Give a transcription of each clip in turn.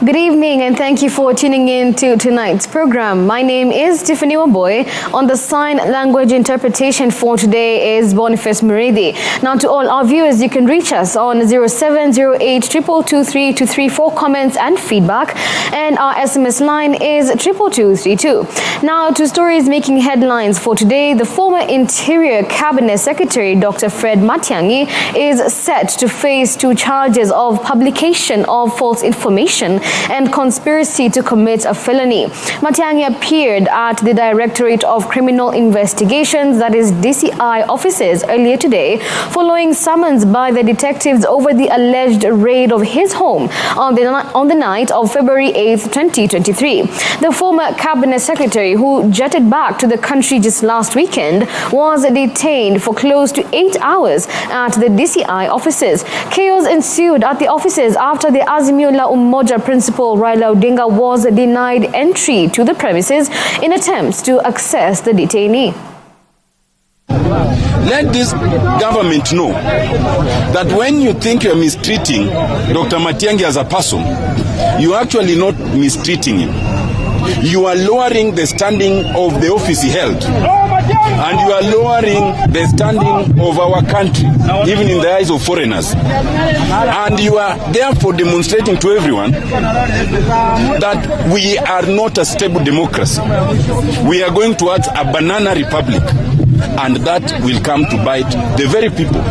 Good evening and thank you for tuning in to tonight's program. My name is Tiffany Wamboy. On the sign language interpretation for today is Boniface Muridi. Now to all our viewers, you can reach us on 0708 222 234 comments and feedback, and our SMS line is 22232. Now to stories making headlines for today. The former Interior Cabinet Secretary Dr. Fred Matiang'I is set to face 2 charges of publication of false information and conspiracy to commit a felony. Matiang'I appeared at the Directorate of Criminal Investigations, that is DCI offices, earlier today following summons by the detectives over the alleged raid of his home on the night of February 8th, 2023. The former cabinet secretary, who jetted back to the country just last weekend, was detained for close to 8 hours at the DCI offices. Chaos ensued at the offices after the Azimio la Umoja principal Raila Odinga was denied entry to the premises in attempts to access the detainee. Let this government know that when you think you're mistreating Dr. Matiang'I as a person, you're actually not mistreating him. You are lowering the standing of the office he held. And you are lowering the standing of our country, even in the eyes of foreigners. And you are therefore demonstrating to everyone that we are not a stable democracy. We are going towards a banana republic. And that will come to bite the very people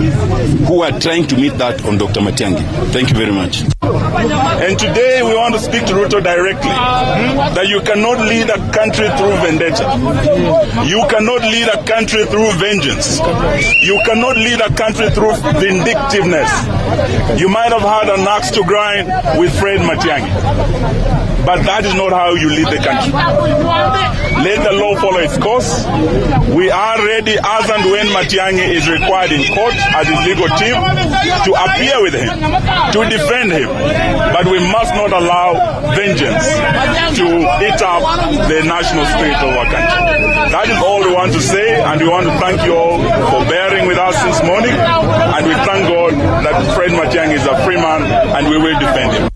who are trying to meet that on Dr. Matiang'I. Thank you very much. And today we want to speak to Ruto directly, that you cannot lead a country through vendetta. You cannot lead a country through vengeance. You cannot lead a country through vindictiveness. You might have had an axe to grind with Fred Matiang'I, but that is not how you lead the country. Let the law follow its course. We are ready as and when Matiang'I is required in court as his legal team to appear with him, to defend him. But we must not allow vengeance to eat up the national spirit of our country. That is all we want to say, and we want to thank you all for bearing with us this morning. And we thank God that Fred Matiang'I is a free man, and we will defend him.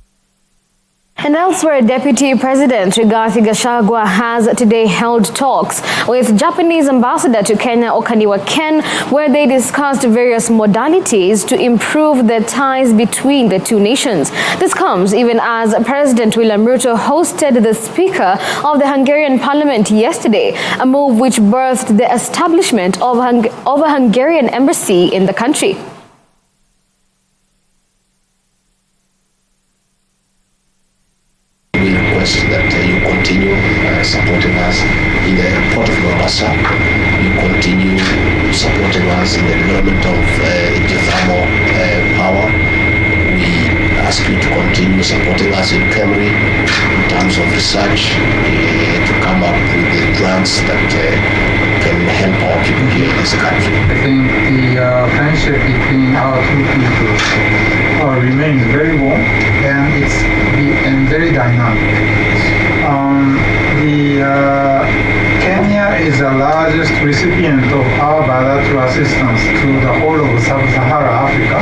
And elsewhere, Deputy President Rigathi Gachagua has today held talks with Japanese Ambassador to Kenya, Okaniwa Ken, where they discussed various modalities to improve the ties between the two nations. This comes even as President William Ruto hosted the Speaker of the Hungarian Parliament yesterday, a move which birthed the establishment of a Hungarian embassy in the country. That you continue supporting us in the port of Mombasa. You continue supporting us in the development of geothermal power. We ask you to continue supporting us in Kemri in terms of research to come up with the grants that can help our people here in this country. I think the friendship between our two people remains very warm, and it's very dynamic. Kenya is the largest recipient of our bilateral assistance to the whole of Sub-Saharan Africa,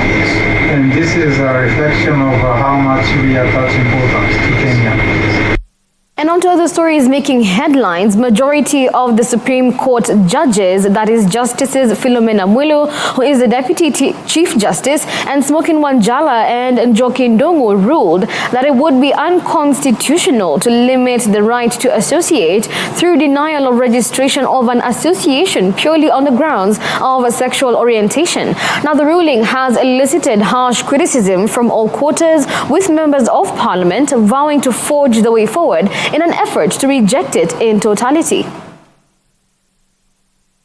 and this is a reflection of how much we attach importance to Kenya. And on to other stories making headlines. Majority of the Supreme Court judges, that is Justices Philomena Mwilu, who is the Deputy Chief Justice, and Smokin Wanjala and Njoki Ndung'u, ruled that it would be unconstitutional to limit the right to associate through denial of registration of an association purely on the grounds of sexual orientation. Now, the ruling has elicited harsh criticism from all quarters, with members of Parliament vowing to forge the way forward in an effort to reject it in totality.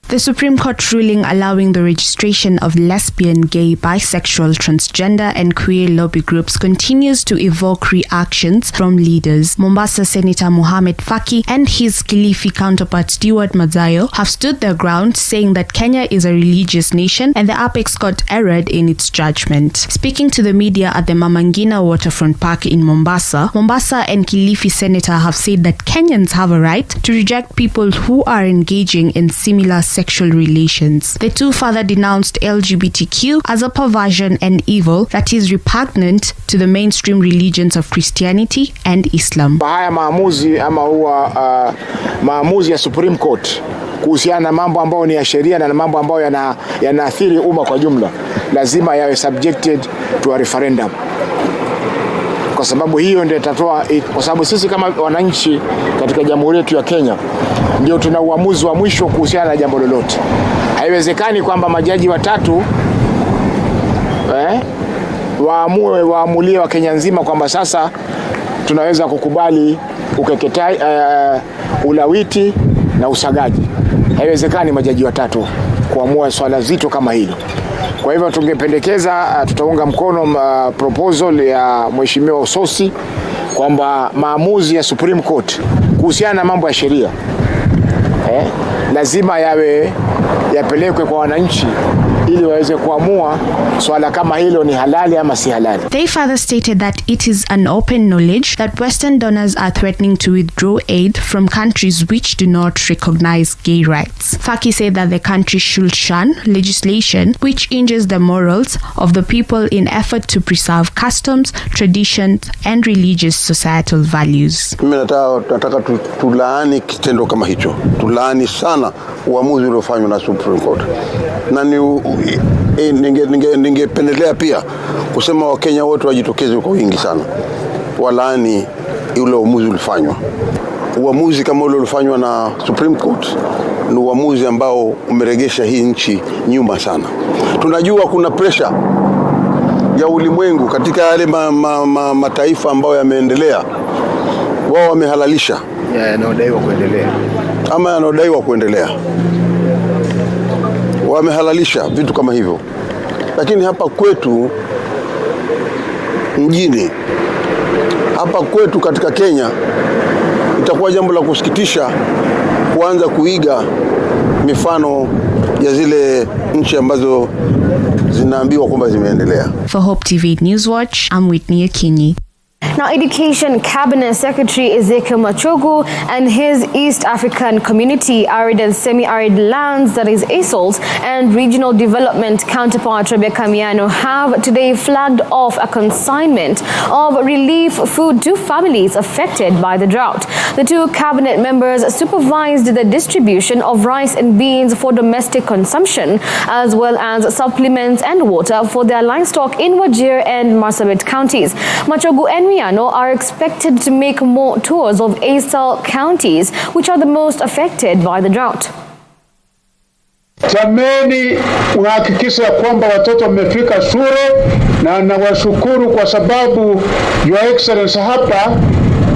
The Supreme Court ruling allowing the registration of lesbian, gay, bisexual, transgender and queer lobby groups continues to evoke reactions from leaders. Mombasa Senator Mohamed Faki and his Kilifi counterpart Stewart Mazayo have stood their ground, saying that Kenya is a religious nation and the Apex Court erred in its judgment. Speaking to the media at the Mama Ngina Waterfront Park in Mombasa and Kilifi Senator have said that Kenyans have a right to reject people who are engaging in similar sexual relations. The two further denounced LGBTQ as a perversion and evil that is repugnant to the mainstream religions of Christianity and Islam. Haya maamuzi ama huwa maamuzi ya Supreme Court kuhusiana na mambo ambayo ni ya sheria na mambo ambayo yanaathiri umma kwa jumla lazima yawe subjected to a referendum. Kwa sababu hiyo ndio itatoa, kwa sababu sisi kama wananchi katika jamhuri yetu ya Kenya ndio tuna uamuzi wa mwisho kuhusiana na jambo lolote. Haiwezekani kwamba majaji watatu waamulie wa Kenya nzima kwamba sasa tunaweza kukubali ukeketaji, ulawiti na usagaji. Haiwezekani majaji watatu kuamua swala zito kama hilo. Kwa hivyo tungependekeza, tutaunga mkono proposal ya Mheshimiwa Ososi kwamba maamuzi ya Supreme Court kuhusiana na mambo ya sheria lazima yapelekwe kwa wananchi ili waweze kuamua swala kama hilo ni halali ama si halali. They further stated that it is an open knowledge that Western donors are threatening to withdraw aid from countries which do not recognize gay rights. Faki said that the country should shun legislation which injures the morals of the people in effort to preserve customs, traditions and religious societal values. Mimi nataka tulaani kitendo kama hicho. Tulaani sana uamuzi uliofanywa na Supreme Court. Na ningependelea pia kusema Wakenya wote wajitokeze kwa wingi sana walaani ule uamuzi ulifanywa. Uamuzi kama ule ulifanywa na Supreme Court ni uamuzi ambao umeregesha hii nchi nyuma sana. Tunajua kuna pressure ya ulimwengu katika yale mataifa ambayo yameendelea. Wao wamehalalisha yanayodaiwa kuendelea ama yanayodaiwa kuendelea. Wamehalalisha vitu kama hivyo. Lakini hapa kwetu mjini, hapa kwetu katika Kenya, itakuwa jambo la kusikitisha kuanza kuiga mifano ya zile nchi ambazo zinaambiwa kwamba zimeendelea. For Hope TV Newswatch, I'm Matiang'I. Now, Education Cabinet Secretary Ezekiel Machogu and his East African Community Arid and Semi-Arid Lands, that is ASOLs, and Regional Development counterpart Rebecca Miano have today flagged off a consignment of relief food to families affected by the drought. The two cabinet members supervised the distribution of rice and beans for domestic consumption, as well as supplements and water for their livestock in Wajir and Marsabit counties. Machogu and Miano are expected to make more tours of ASAL counties, which are the most affected by the drought. Jameni, unahakikisha kwamba watoto wamefika shule, na nawashukuru kwa sababu Your Excellency hapa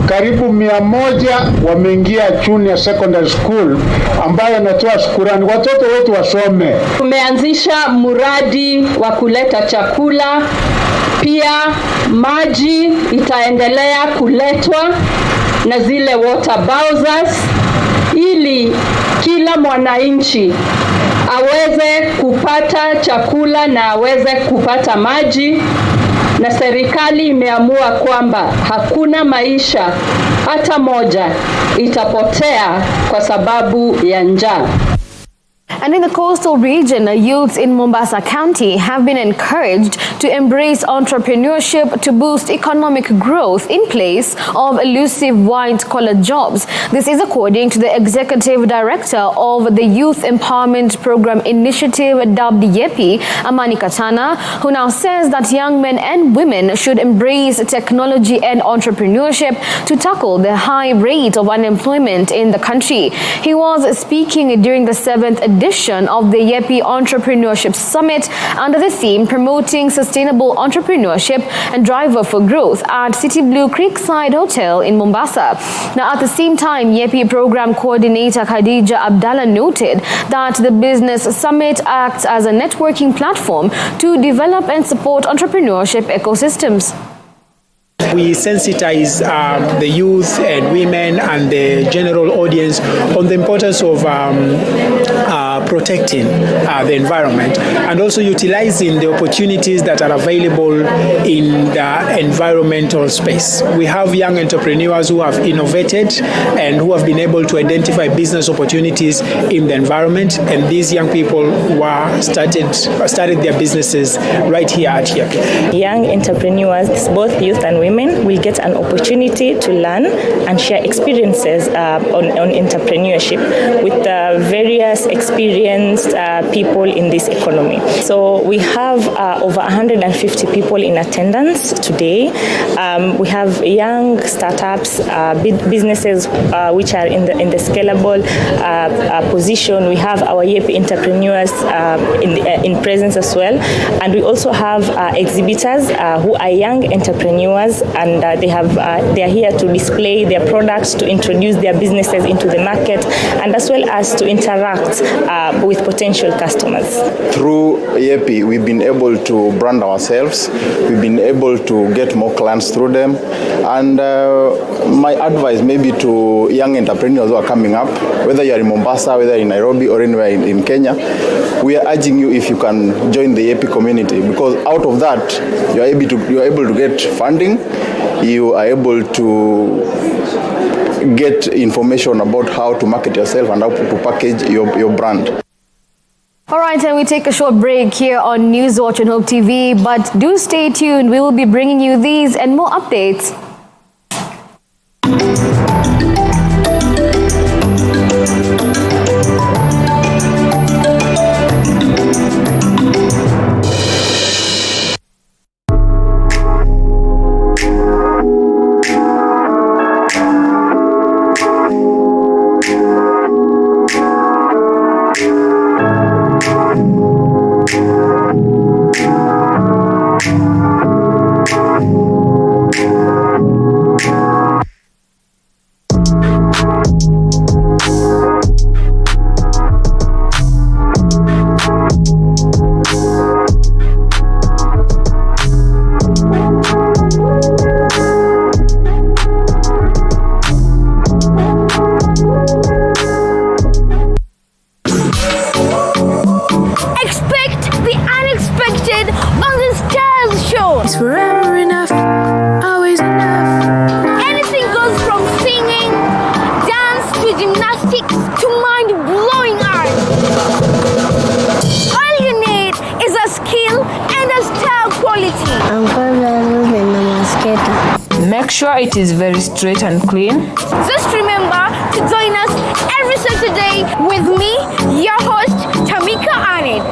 karibu 100 wameingia junior secondary school ambayo natoa shukrani watoto wetu wasome. Tumeanzisha mradi wa kuleta chakula, pia maji itaendelea kuletwa na zile water bowsers ili kila mwananchi aweze kupata chakula na aweze kupata maji. Na serikali imeamua kwamba hakuna maisha hata moja itapotea kwa sababu ya njaa. And in the coastal region, youths in Mombasa County have been encouraged to embrace entrepreneurship to boost economic growth in place of elusive white-collar jobs. This is according to the Executive Director of the Youth Empowerment Program Initiative, dubbed YEPI, Amani Katana, who now says that young men and women should embrace technology and entrepreneurship to tackle the high rate of unemployment in the country. He was speaking during the 7th edition of the YEPI Entrepreneurship Summit under the theme Promoting Sustainable Entrepreneurship and Driver for Growth at City Blue Creekside Hotel in Mombasa. Now, at the same time, YEPI Program Coordinator Khadija Abdallah noted that the Business Summit acts as a networking platform to develop and support entrepreneurship ecosystems. We sensitize the youth and women and the general audience on the importance of protecting the environment and also utilizing the opportunities that are available in the environmental space. We have young entrepreneurs who have innovated and who have been able to identify business opportunities in the environment, and these young people started their businesses right here at Yaki. Young entrepreneurs, both youth and women, will get an opportunity to learn and share experiences on entrepreneurship with various experienced people in this economy. So we have over 150 people in attendance today. We have young startups, businesses which are in the scalable position. We have our YEP entrepreneurs in presence as well, and we also have exhibitors who are young entrepreneurs, and they are here to display their products, to introduce their businesses into the market, and as well as to interact with potential customers. Through YEP, we've been able to brand ourselves. We've been able to get more clients through them. And my advice maybe to young entrepreneurs who are coming up, whether you're in Mombasa, whether in Nairobi or anywhere in Kenya, we are urging you if you can join the YEP community, because out of that you are able to get funding, you are able to get information about how to market yourself and how to package your brand. All right, and we take a short break here on Newswatch and Hope TV, but do stay tuned. We will be bringing you these and more updates. Forever enough, always enough. Anything goes from singing, dance to gymnastics to mind-blowing art. All you need is a skill and a style quality. Make sure it is very straight and clean. Just remember to join us every Saturday with me, your host, Tamika Arnett.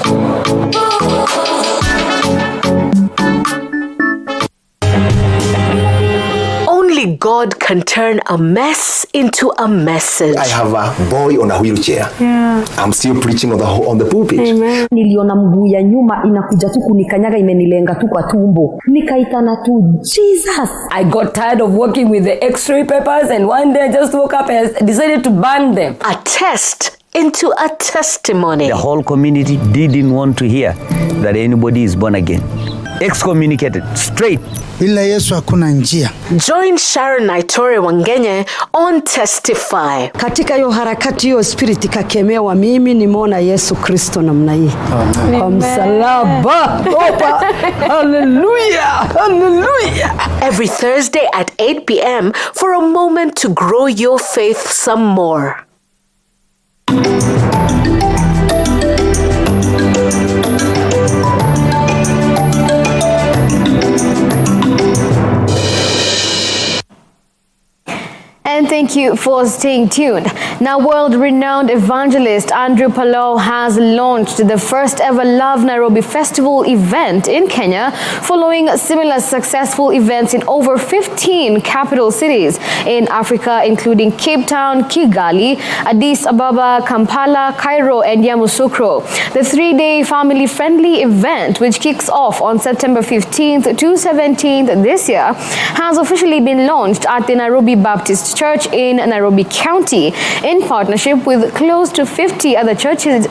Only God can turn a mess into a message. I have a boy on a wheelchair. Yeah. I'm still preaching on the pulpit. Amen. Niliona mguu ya nyuma inakuja tu kunikanyaga, imenilenga tu kwa tumbo. Nikaitana tu Jesus. I got tired of working with the x-ray papers, and one day I just woke up and decided to burn them. A test into a testimony. The whole community didn't want to hear that anybody is born again. Excommunicated straight. Bila Yesu hakuna njia. Join Sharon Naitore Wangenye on Testify. Katika hiyo harakati hiyo spirit ikakemewa, mimi nimeona Yesu Kristo namna hii. Kwa msalaba. Hallelujah. Hallelujah. Every Thursday at 8 p.m. for a moment to grow your faith some more. And thank you for staying tuned. Now, world-renowned evangelist Andrew Palau has launched the first ever Love Nairobi Festival event in Kenya, following similar successful events in over 15 capital cities in Africa, including Cape Town, Kigali, Addis Ababa, Kampala, Cairo, and Yamoussoukro. The three-day family-friendly event, which kicks off on September 15th to 17th this year, has officially been launched at the Nairobi Baptist Church Church in Nairobi County, in partnership with close to 50 other churches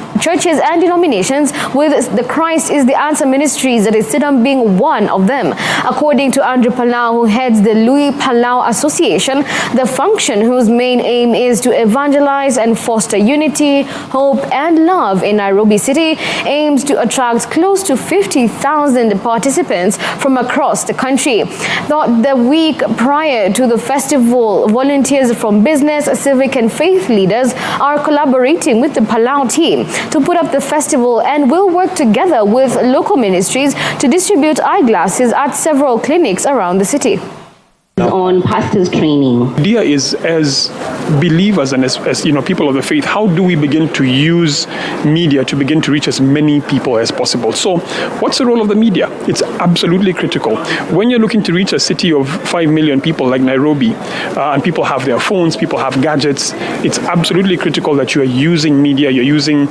and denominations, with the Christ is the Answer Ministries that is Sidam being one of them. According to Andrew Palau, who heads the Louis Palau Association, the function, whose main aim is to evangelize and foster unity, hope and love in Nairobi City, aims to attract close to 50,000 participants from across the country. The week prior to the festival, volunteers from business, civic and faith leaders are collaborating with the Palau team to put up the festival and will work together with local ministries to distribute eyeglasses at several clinics around the city. On pastors training. The idea is, as believers and as people of the faith, how do we begin to use media to begin to reach as many people as possible? So what's the role of the media? It's absolutely critical. When you're looking to reach a city of 5 million people like Nairobi, and people have their phones, people have gadgets, it's absolutely critical that you are using media, you're using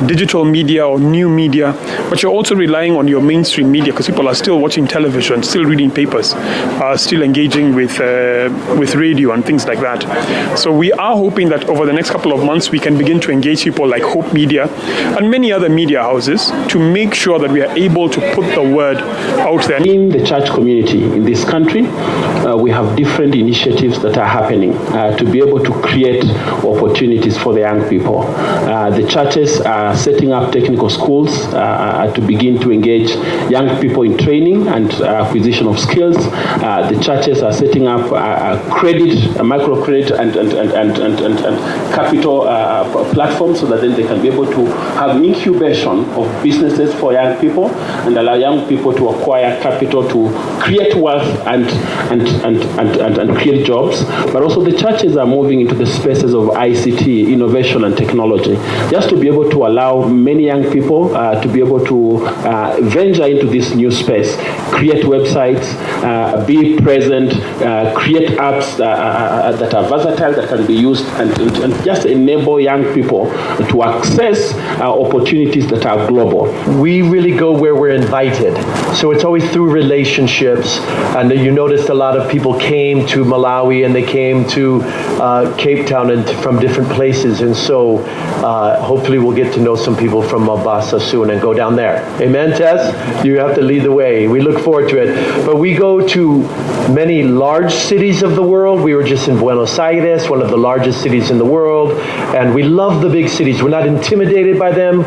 digital media or new media, but you're also relying on your mainstream media, because people are still watching television, still reading papers, still engaging with radio and things like that. So we are hoping that over the next couple of months we can begin to engage people like Hope Media and many other media houses to make sure that we are able to put the word out there. In the church community in this country, we have different initiatives that are happening to be able to create opportunities for the young people. The churches are setting up technical schools to begin to engage young people in training and acquisition of skills. The churches are setting up credit, microcredit and capital platforms so that then they can be able to have incubation of businesses for young people and allow young people to acquire capital to create wealth and create jobs. But also the churches are moving into the spaces of ICT, innovation and technology, just to be able to allow many young people to be able to venture into this new space, create websites, be present, create apps that are versatile, that can be used and just enable young people to access opportunities that are global. We really go where we're invited. So it's always through relationships. And you noticed a lot of people came to Malawi and they came to Cape Town and from different places. And so hopefully we'll get to know some people from Mombasa soon and go down there. Amen, Tess? You have to lead the way. We look forward to it. But we go to many large cities of the world. We were just in Buenos Aires, one of the largest cities in the world. And we love the big cities. We're not intimidated by them.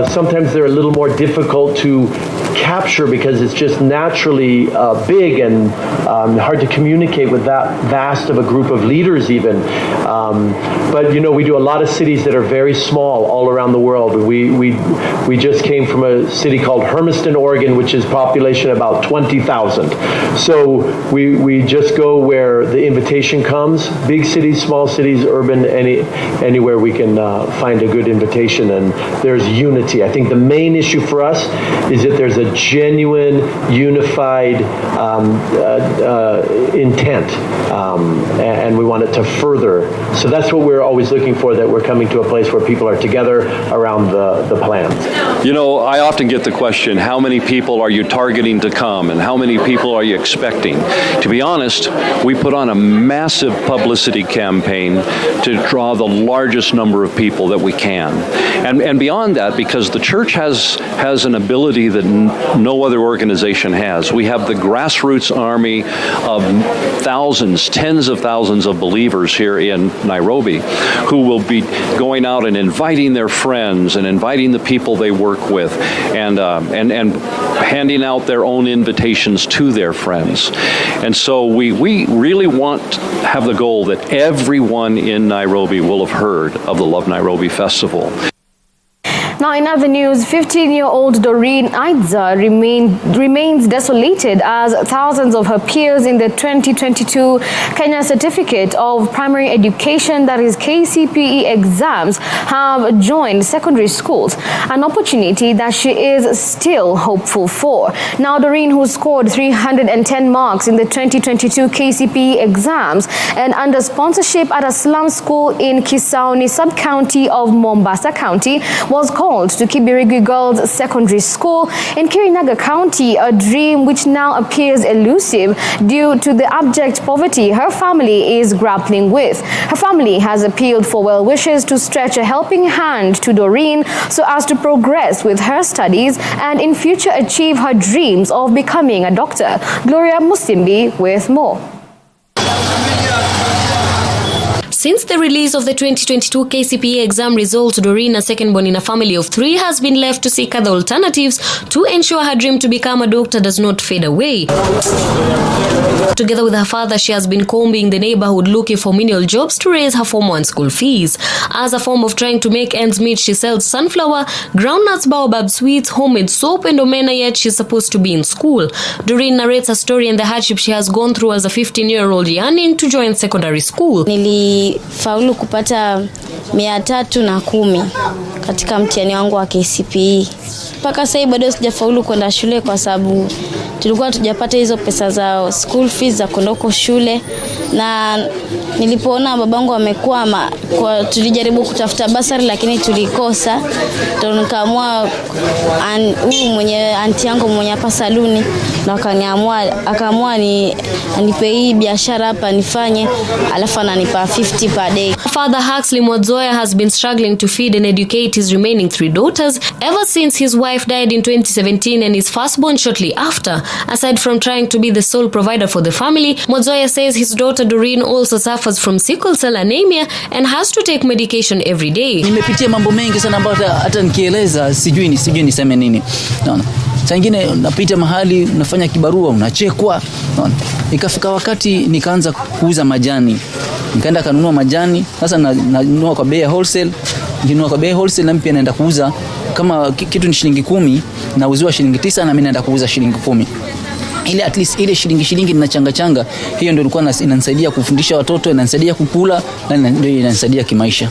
Sometimes they're a little more difficult to capture because it's just naturally big and hard to communicate with that vast of a group of leaders even. But we do a lot of cities that are very small all around the world. We just came from a city called Hermiston, Oregon, which is population about 20,000. So we just go where the invitation comes. Big cities, small cities, urban, anywhere we can find a good invitation, and there's unity. I think the main issue for us is that there's a genuine, unified intent, and we want it to further. So that's what we're always looking for, that we're coming to a place where people are together around the plan. I often get the question, how many people are you targeting to come, and how many people are you expecting? To be honest, we put on a massive publicity campaign to draw the largest number of people that we can. And beyond that, because the church has an ability that no other organization has. We have the grassroots army of thousands, tens of thousands of believers here in Nairobi who will be going out and inviting their friends and inviting the people they work with and handing out their own invitations to their friends. And so we really want to have the goal that everyone in Nairobi will have heard of the Love Nairobi Festival. Now, in other news, 15-year-old Doreen Aidza remains desolated as thousands of her peers in the 2022 Kenya Certificate of Primary Education, that is KCPE exams, have joined secondary schools, an opportunity that she is still hopeful for. Now, Doreen, who scored 310 marks in the 2022 KCPE exams and under sponsorship at a slum school in Kisauni sub-county of Mombasa County, was called enrolled to Kibirigwi Girls Secondary School in Kirinyaga County, a dream which now appears elusive due to the abject poverty her family is grappling with. Her family has appealed for well wishes to stretch a helping hand to Doreen so as to progress with her studies and in future achieve her dreams of becoming a doctor. Gloria Musimbi with more. Since the release of the 2022 KCPE exam results, Doreen, a second-born in a family of 3, has been left to seek other alternatives to ensure her dream to become a doctor does not fade away. Together with her father, she has been combing the neighborhood looking for menial jobs to raise her Form 1 school fees. As a form of trying to make ends meet, she sells sunflower, groundnuts, baobab sweets, homemade soap and omena, yet she's supposed to be in school. Doreen narrates her story and the hardship she has gone through as a 15-year-old yearning to join secondary school. Nilifaulu kupata 310 katika mtihani wangu wa KCPE. Mpaka sasa bado sijafaulu kwenda shule kwa sababu tulikuwa tujapata hizo pesa za school fees za kwenda shule, na nilipoona babangu amekwama, kwa tulijaribu kutafuta basari lakini tulikosa. Ndio nikaamua huyu mwenye anti yangu mwenye hapa saluni na akaamua anipe hii biashara hapa nifanye, alafu ananipa 50 per day. Father Huxley Mwadzoya has been struggling to feed and educate his remaining 3 daughters ever since his wife died in 2017 and his firstborn shortly after. Aside from trying to be the sole provider for the family, Mwadzoya says his daughter Doreen also suffers from sickle cell anemia and has to take medication every day. Nimepitia mambo mengi sana ambayo hata nikieleza sijui niseme nini. Naona. Saa nyingine unapita mahali unafanya kibarua unachekwa. Naona. Ikafika wakati nikaanza kuuza majani. Nikaenda kanunua majani, sasa nanunua kwa bei ya wholesale. Ninunua kwa bei wholesale na pia naenda kuuza kama kitu ni shilingi 10 na uziwa shilingi 9 na mimi naenda kuuza shilingi 10. Ile at least ile shilingi ninachanga, hiyo ndio ilikuwa inanisaidia kufundisha watoto, inanisaidia kukula na ndio inanisaidia kimaisha.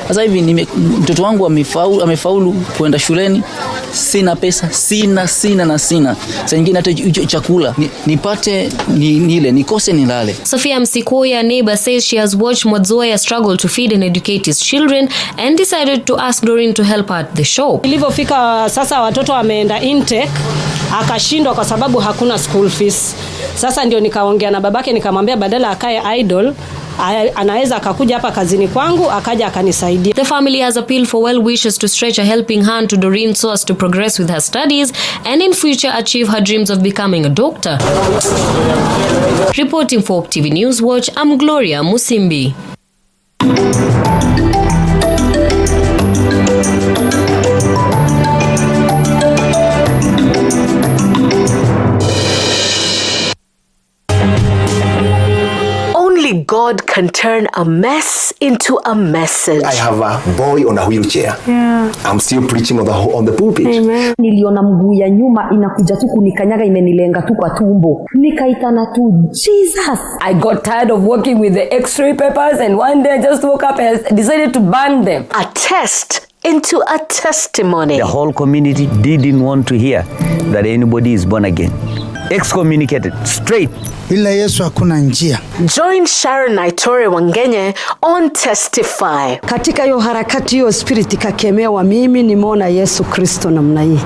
Sasa hivi mtoto wangu amefaulu kwenda shuleni, sina pesa, sina. Sasa nyingine hata chakula nipate nile, nikose nilale. Sophia Msikoya, neighbor, says she has watched Mwadzoya struggle to feed and educate his children and decided to ask Doreen to help at the shop. Nilipofika sasa watoto wameenda intake, akashindwa kwa sababu hakuna school fees. Sasa ndio nikaongea na babake nikamwambia badala akae idle, anaweza akakuja hapa kazini kwangu akaja akanisaidia. The family has appealed for well wishes to stretch a helping hand to Doreen so as to progress with her studies and in future achieve her dreams of becoming a doctor. Reporting for TV Newswatch, I'm Gloria Musimbi. God can turn a mess into a message. I have a boy on a wheelchair. Yeah. I'm still preaching on the pulpit. Amen. Niliona mguu ya nyuma inakuja tu kunikanyaga imenilenga tu kwa tumbo. Nikaitana tu Jesus. I got tired of working with the x-ray papers and one day I just woke up and decided to burn them. A test into a testimony. The whole community didn't want to hear that anybody is born again. Excommunicated straight. Bila Yesu hakuna njia. Join Sharon Naitore Wangenye on Testify. Katika hiyo harakati hiyo spirit kakemewa, mimi nimeona Yesu Kristo namna hii.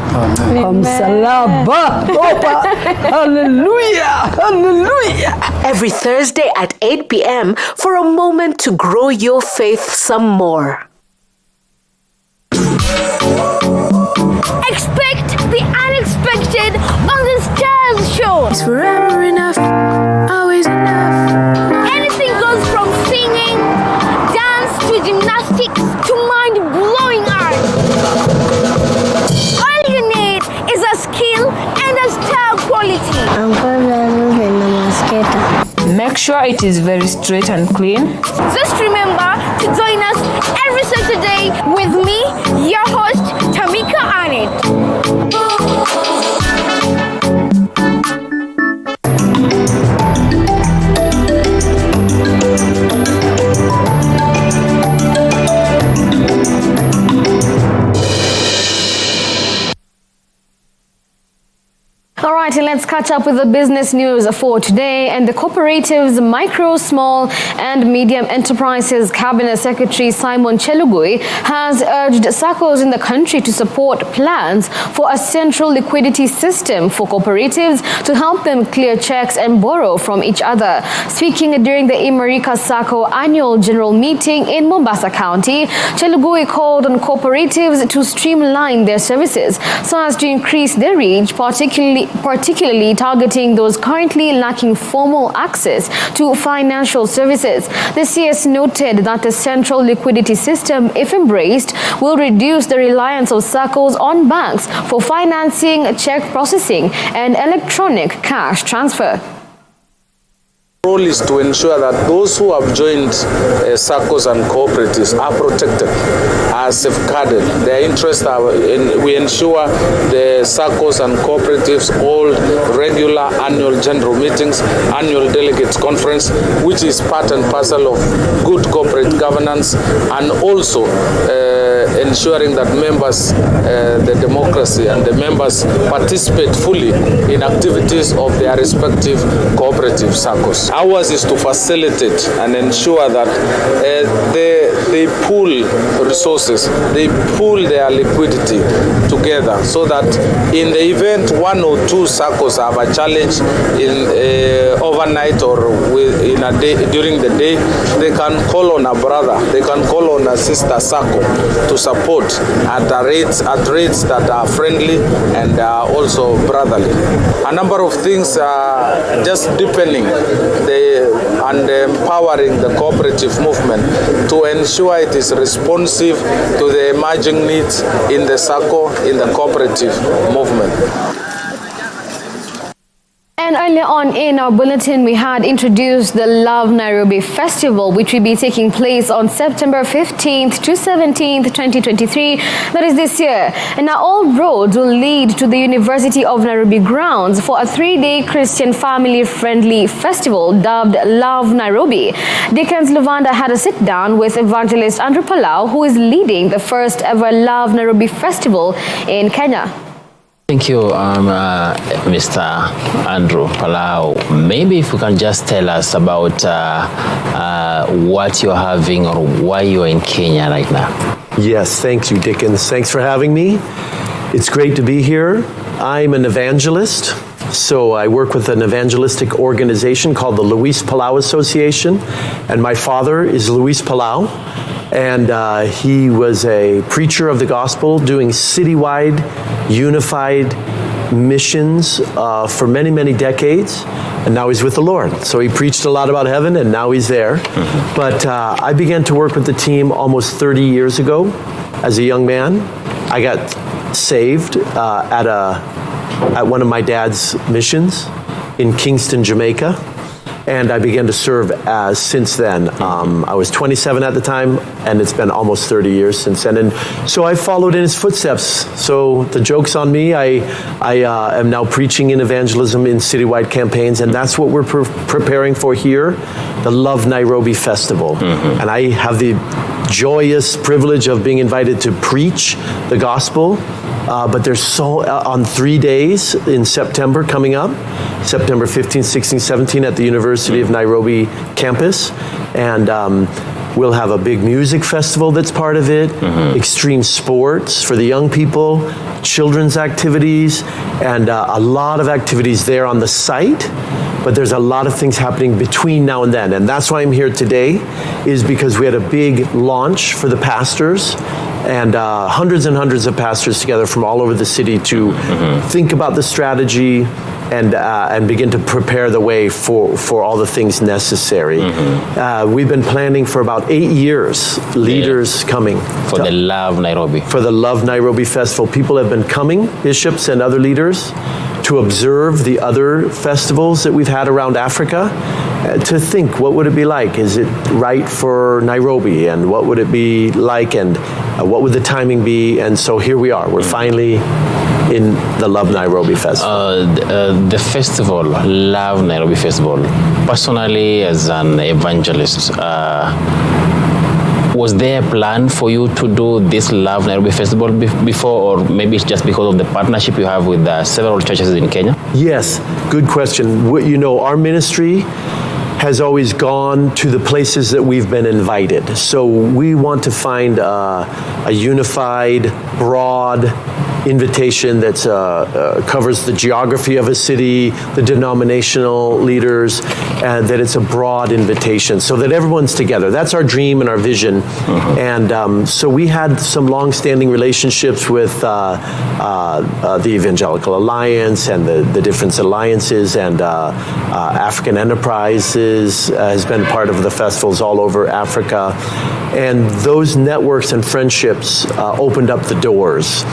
Kwa msalaba. Opa. Hallelujah. Hallelujah. Every Thursday at 8 p.m. for a moment to grow your faith some more. Expect the unexpected on the Stars Show. It's forever enough, always enough. Anything goes from singing, dance to gymnastics to mind-blowing art. All you need is a skill and a style quality. Make sure it is very straight and clean. Just remember to join us every Saturday with me, your host, Tamika Arnett. All right, and let's catch up with the business news for today. And the Cooperatives, Micro, Small and Medium Enterprises Cabinet Secretary Simon Chelugui has urged SACCOs in the country to support plans for a central liquidity system for cooperatives to help them clear checks and borrow from each other. Speaking during the Imarika SACCO annual general meeting in Mombasa County, Chelugui called on cooperatives to streamline their services so as to increase their reach, particularly targeting those currently lacking formal access to financial services. The CS noted that the central liquidity system, if embraced, will reduce the reliance of SACCOs on banks for financing, check processing and electronic cash transfer. The role is to ensure that those who have joined SACCOs and cooperatives are protected, are safeguarded. Their interests are, we ensure the SACCOs and cooperatives hold regular annual general meetings, annual delegates conference, which is part and parcel of good corporate governance, and also ensuring that members, the democracy and the members participate fully in activities of their respective cooperative SACCOs. Ours is to facilitate and ensure that they pool resources, they pool their liquidity together so that in the event one or two SACCOs have a challenge in overnight or in a day, during the day, they can call on a brother, they can call on a sister SACCO to support at rates that are friendly and also brotherly. A number of things are just deepening and empowering the cooperative movement to ensure it is responsive to the emerging needs in the SACCO, in the cooperative movement. And earlier on in our bulletin, we had introduced the Love Nairobi Festival, which will be taking place on September 15th to 17th, 2023. That is this year. And now all roads will lead to the University of Nairobi grounds for a 3-day Christian family-friendly festival dubbed Love Nairobi. Dickens Luvanda had a sit-down with evangelist Andrew Palau, who is leading the first ever Love Nairobi Festival in Kenya. Thank you, Mr. Andrew Palau. Maybe if you can just tell us about what you're having or why you're in Kenya right now. Yes, thank you, Dickens. Thanks for having me. It's great to be here. I'm an evangelist, so I work with an evangelistic organization called the Luis Palau Association, and my father is Luis Palau. And he was a preacher of the gospel doing citywide, unified missions for many, many decades. And now he's with the Lord. So he preached a lot about heaven, and now he's there. Mm-hmm. But I began to work with the team almost 30 years ago as a young man. I got saved at one of my dad's missions in Kingston, Jamaica. And I began to serve since then. I was 27 at the time, and it's been almost 30 years since then. And so I followed in his footsteps. So the joke's on me. I am now preaching in evangelism in citywide campaigns, and that's what we're preparing for here, the Love Nairobi Festival. Mm-hmm. And I have the joyous privilege of being invited to preach the gospel. But there's on 3 days in September coming up, September 15, 16, 17 at the University of Nairobi campus. And we'll have a big music festival that's part of it, extreme sports for the young people, children's activities, and a lot of activities there on the site. But there's a lot of things happening between now and then. And that's why I'm here today, is because we had a big launch for the pastors, and hundreds and hundreds of pastors together from all over the city to think about the strategy and begin to prepare the way for all the things necessary. We've been planning for about 8 years, leaders coming. For the Love Nairobi. For the Love Nairobi Festival. People have been coming, bishops and other leaders, to observe the other festivals that we've had around Africa, to think, what would it be like? Is it right for Nairobi? And what would it be like? And what would the timing be? And so here we are. We're finally in the Love Nairobi Festival. The festival, Love Nairobi Festival, personally as an evangelist, Was there a plan for you to do this Love Nairobi Festival before, or maybe it's just because of the partnership you have with several churches in Kenya? Yes, good question. You know, our ministry has always gone to the places that we've been invited. So we want to find a unified, broad invitation that covers the geography of a city, the denominational leaders, and that it's a broad invitation so that everyone's together. That's our dream and our vision. And so we had some long-standing relationships with the Evangelical Alliance and the different alliances, and African Enterprises has been part of the festivals all over Africa. And those networks and friendships opened up the doors,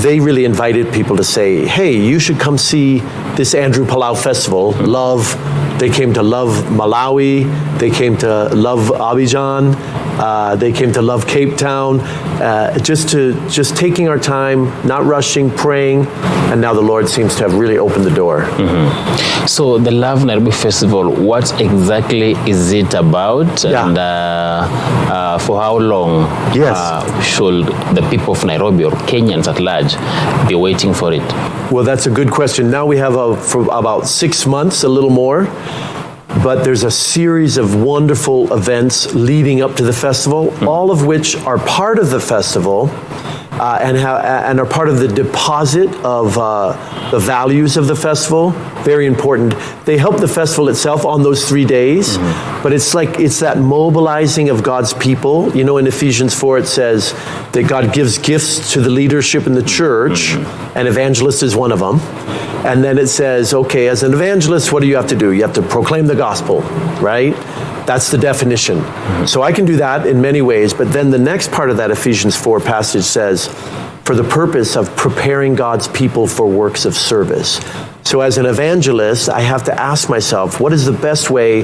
they really invited people to say, hey, you should come see this Andrew Palau Festival, Love. They came to love Malawi, they came to love Abidjan, they came to love Cape Town, just taking our time, not rushing, praying, and now the Lord seems to have really opened the door. So the Love Nairobi Festival, what exactly is it about? Yeah. And for how long should the people of Nairobi or Kenyans at large be waiting for it? Well, that's a good question. Now we have for about 6 months, a little more. But there's a series of wonderful events leading up to the festival, all of which are part of the festival and are part of the deposit of the values of the festival. Very important. They help the festival itself on those 3 days, but it's that mobilizing of God's people. You know, in Ephesians 4 it says that God gives gifts to the leadership in the church, and evangelist is one of them. And then it says, okay, as an evangelist, what do you have to do? You have to proclaim the gospel, right? That's the definition. So I can do that in many ways, but then the next part of that Ephesians 4 passage says, for the purpose of preparing God's people for works of service. So as an evangelist, I have to ask myself, what is the best way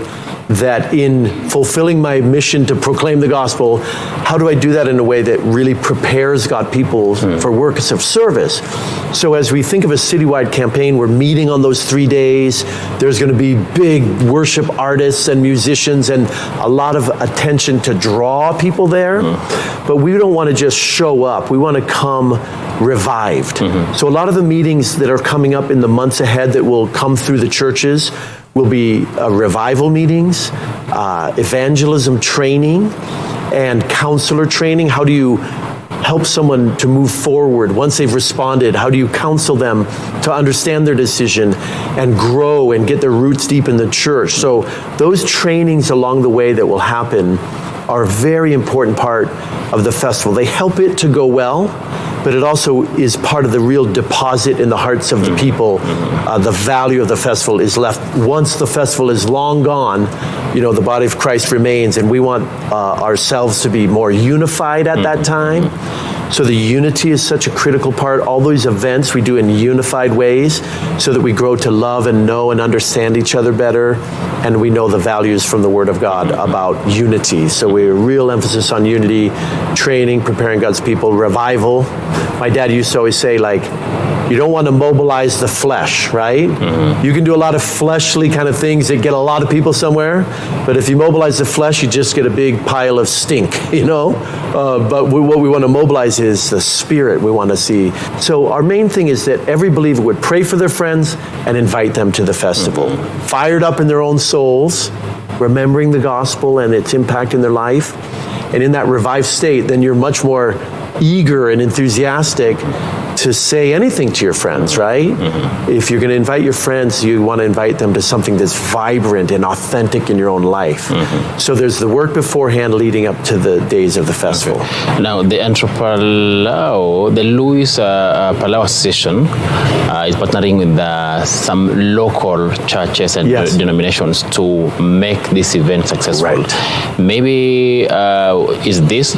that in fulfilling my mission to proclaim the gospel, how do I do that in a way that really prepares God's people for works of service? So as we think of a citywide campaign, we're meeting on those 3 days. There's going to be big worship artists and musicians and a lot of attention to draw people there. But we don't want to just show up. We want to come revived. So a lot of the meetings that are coming up in the months ahead that will come through the churches will be revival meetings, evangelism training, and counselor training. How do you help someone to move forward once they've responded? How do you counsel them to understand their decision and grow and get their roots deep in the church? So those trainings along the way that will happen are a very important part of the festival. They help it to go well, but it also is part of the real deposit in the hearts of the people. The value of the festival is left. Once the festival is long gone, you know, the body of Christ remains, and we want ourselves to be more unified at that time. So the unity is such a critical part. All these events we do in unified ways so that we grow to love and know and understand each other better, and we know the values from the Word of God about unity. So we're real emphasis on unity, training, preparing God's people, revival. My dad used to always say, like, you don't want to mobilize the flesh, right? You can do a lot of fleshly kind of things that get a lot of people somewhere, but if you mobilize the flesh, you just get a big pile of stink, you know? But what we want to mobilize is the spirit we want to see. So our main thing is that every believer would pray for their friends and invite them to the festival. Fired up in their own souls, remembering the gospel and its impact in their life. And in that revived state, then you're much more eager and enthusiastic to say anything to your friends, right? If you're going to invite your friends, you want to invite them to something that's vibrant and authentic in your own life. So there's the work beforehand leading up to the days of the festival. Now, the Andrew Palau, the Louis Palau Association is partnering with some local churches and denominations to make this event successful. Maybe is this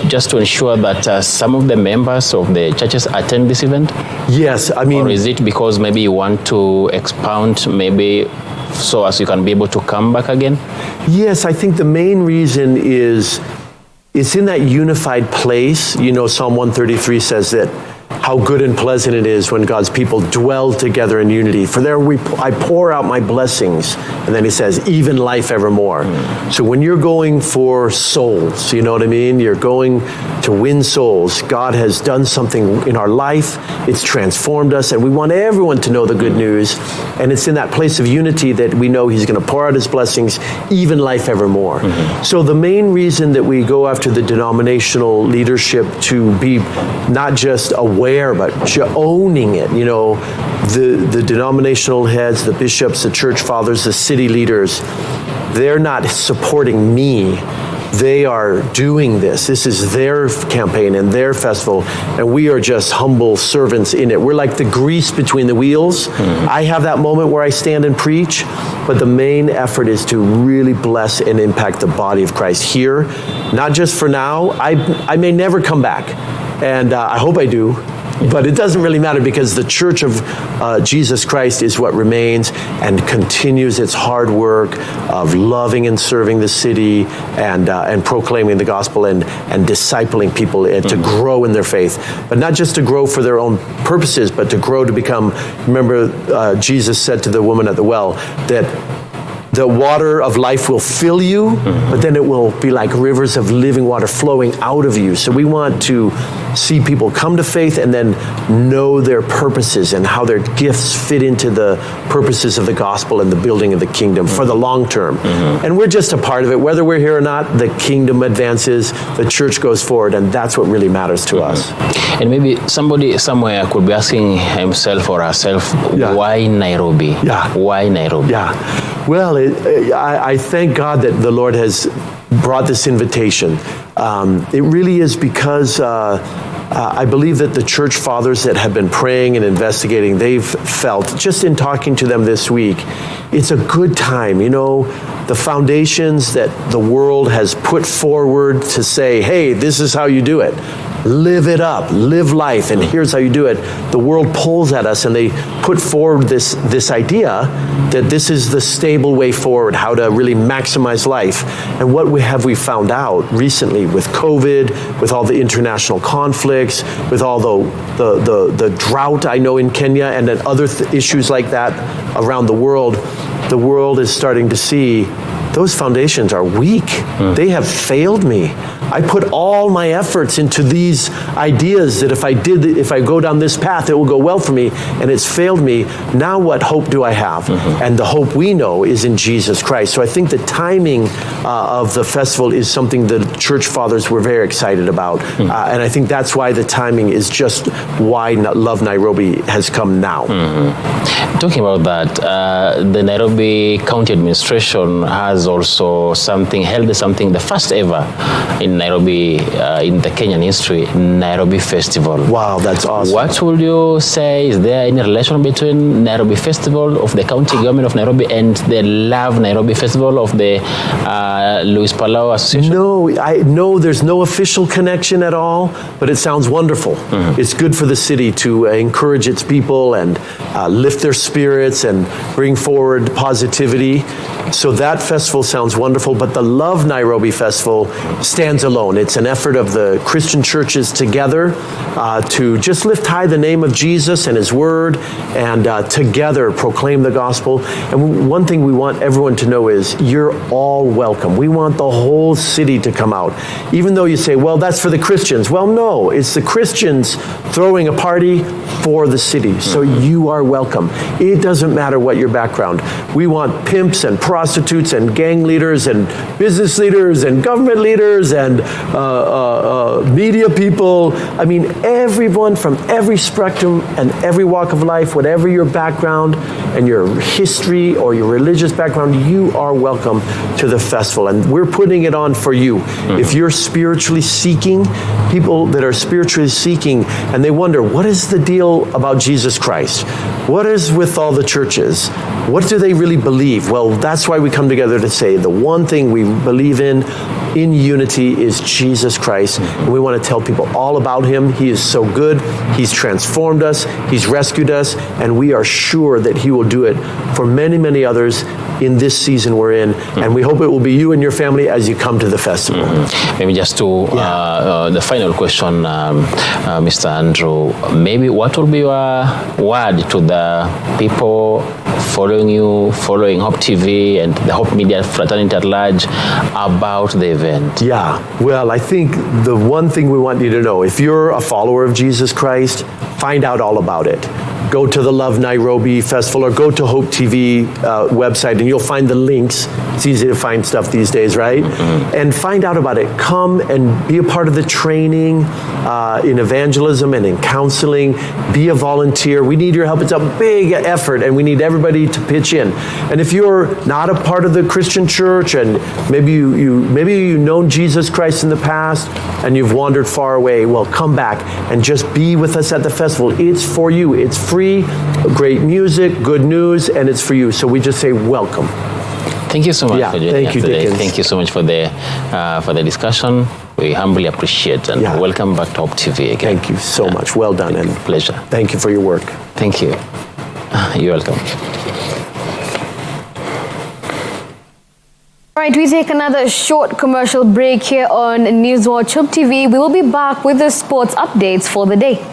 just to ensure that some of the members of the churches attend this event? Yes, I mean... Or is it because maybe you want to expound, maybe so as you can be able to come back again? Yes, I think the main reason is it's in that unified place. You know, Psalm 133 says that how good and pleasant it is when God's people dwell together in unity. For there I pour out my blessings. And then he says, even life evermore. So when you're going for souls, you know what I mean? You're going to win souls. God has done something in our life. It's transformed us, and we want everyone to know the good news. And it's in that place of unity that we know he's going to pour out his blessings, even life evermore. So the main reason that we go after the denominational leadership to be not just aware, but owning it, you know, the denominational heads, the bishops, the church fathers, the city leaders, they're not supporting me. They are doing this. This is their campaign and their festival, and we are just humble servants in it. We're like the grease between the wheels. I have that moment where I stand and preach, but the main effort is to really bless and impact the body of Christ here, not just for now. I may never come back, and I hope I do. But it doesn't really matter, because the Church of Jesus Christ is what remains and continues its hard work of loving and serving the city and proclaiming the gospel and discipling people to grow in their faith. But not just to grow for their own purposes, but to grow to become, remember Jesus said to the woman at the well that the water of life will fill you, but then it will be like rivers of living water flowing out of you. So we want to see people come to faith and then know their purposes and how their gifts fit into the purposes of the gospel and the building of the kingdom for the long term. And we're just a part of it. Whether we're here or not, the kingdom advances, the church goes forward, and that's what really matters to us. And maybe somebody somewhere could be asking himself or herself, why Nairobi? Why Nairobi? Well, I thank God that the Lord has brought this invitation. It really is because I believe that the church fathers that have been praying and investigating, they've felt, just in talking to them this week, it's a good time. You know, the foundations that the world has put forward to say, hey, this is how you do it. Live it up, live life, and here's how you do it. The world pulls at us, and they put forward this idea that this is the stable way forward, how to really maximize life. And what have we found out recently with COVID, with all the international conflicts, with all the drought I know in Kenya, and then other issues like that around the world is starting to see those foundations are weak. They have failed me. I put all my efforts into these ideas that if I go down this path, it will go well for me, and it's failed me. Now what hope do I have? And the hope we know is in Jesus Christ. So I think the timing of the festival is something the church fathers were very excited about. And I think that's why the timing is just why Love Nairobi has come now. Talking about that, the Nairobi County Administration has also held something, the first ever in Nairobi, in the Kenyan history, Nairobi Festival. Wow, that's awesome. What would you say, is there any relation between Nairobi Festival of the county government of Nairobi and the Love Nairobi Festival of the Luis Palau Association? No, there's no official connection at all, but it sounds wonderful. It's good for the city to encourage its people and lift their spirits and bring forward positivity. So that festival sounds wonderful, but the Love Nairobi Festival stands alone. It's an effort of the Christian churches together to just lift high the name of Jesus and his word, and together proclaim the gospel. And one thing we want everyone to know is you're all welcome. We want the whole city to come out. Even though you say, well, that's for the Christians. Well, no, it's the Christians throwing a party for the city. So you are welcome. It doesn't matter what your background. We want pimps and prostitutes and gang leaders and business leaders and government leaders and media people. I mean, everyone from every spectrum and every walk of life, whatever your background and your history or your religious background, you are welcome to the festival. And we're putting it on for you. If you're spiritually seeking, people that are spiritually seeking, and they wonder, what is the deal about Jesus Christ? What is with all the churches? What do they really believe? Well, that's why we come together to say the one thing we believe in unity is Jesus Christ. And we want to tell people all about him. He is so good. He's transformed us. He's rescued us. And we are sure that he will do it for many, many others in this season we're in. And we hope it will be you and your family as you come to the festival. Maybe just to the final question, Mr. Andrew, maybe what will be your word to the people following you, following Hope TV and the Hope Media fraternity at large about the event? Yeah, well, I think the one thing we want you to know, if you're a follower of Jesus Christ, find out all about it. Go to the Love Nairobi Festival or go to Hope TV website and you'll find the links. It's easy to find stuff these days, right? And find out about it. Come and be a part of the training in evangelism and in counseling. Be a volunteer. We need your help. It's a big effort and we need everybody to pitch in. And if you're not a part of the Christian church and maybe you've known Jesus Christ in the past and you've wandered far away, well, come back and just be with us at the festival. It's for you. It's free, great music, good news, and it's for you. So we just say welcome. Thank you so much for joining us today. Dickens. Thank you so much for the discussion. We humbly appreciate and welcome back to Hope TV again. Thank you so much. Well done and pleasure. Thank you for your work. Thank you. You're welcome. All right, we take another short commercial break here on Newswatch 7Th. We will be back with the sports updates for the day.